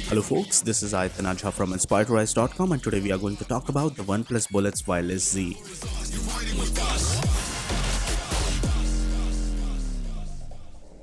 Hello folks, this is Ayatana from inspiredrise.com and today we are going to talk about the Oneplus Bullets Wireless Z.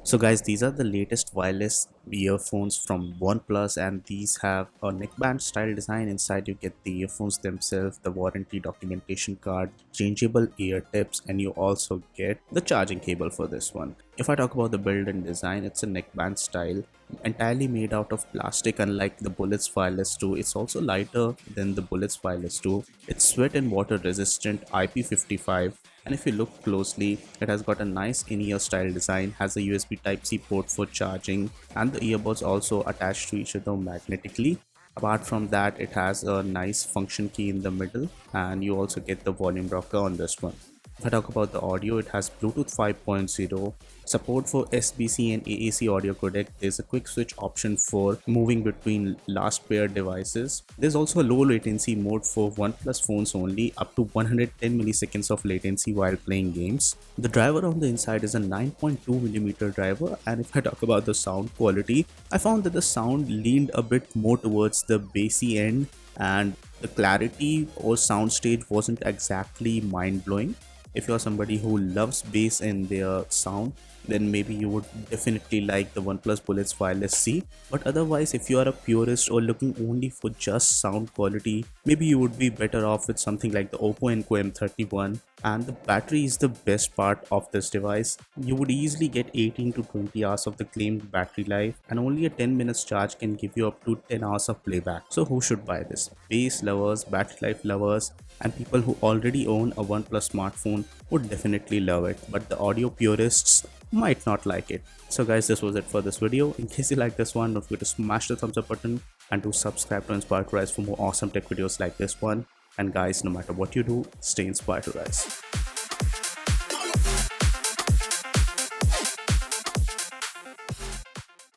So guys, these are the latest wireless earphones from OnePlus, and these have a neckband style design. Inside you get the earphones themselves, the warranty documentation card, changeable ear tips, and you also get the charging cable for this one. If I talk about the build and design, it's a neckband style, entirely made out of plastic. Unlike the Bullets Wireless 2, it's also lighter than the Bullets Wireless 2. It's sweat and water resistant, IP55, and if you look closely, it has got a nice in-ear style design, has a USB Type-C port for charging, and the earbuds also attached to each other magnetically. Apart from that, it has a nice function key in the middle, and you also get the volume rocker on this one. If I talk about the audio, it has Bluetooth 5.0, support for SBC and AAC audio codec. There's a quick switch option for moving between last pair devices. There's also a low latency mode for OnePlus phones only, up to 110 milliseconds of latency while playing games. The driver on the inside is a 9.2mm driver, and if I talk about the sound quality, I found that the sound leaned a bit more towards the bassy end, and the clarity or sound stage wasn't exactly mind-blowing. If you're somebody who loves bass in their sound, then maybe you would definitely like the OnePlus Bullets Wireless Z. But otherwise, if you are a purist or looking only for just sound quality, maybe you would be better off with something like the Oppo Enco M31. And the battery is the best part of this device. You would easily get 18 to 20 hours of the claimed battery life, and only a 10 minutes charge can give you up to 10 hours of playback. So who should buy this? Bass lovers, battery life lovers, and people who already own a OnePlus smartphone would definitely love it, but the audio purists might not like it. So guys, this was it for this video. In case you like this one, don't forget to smash the thumbs up button and to subscribe to Inspired to Rise for more awesome tech videos like this one. And guys, no matter what you do, stay inspired to rise.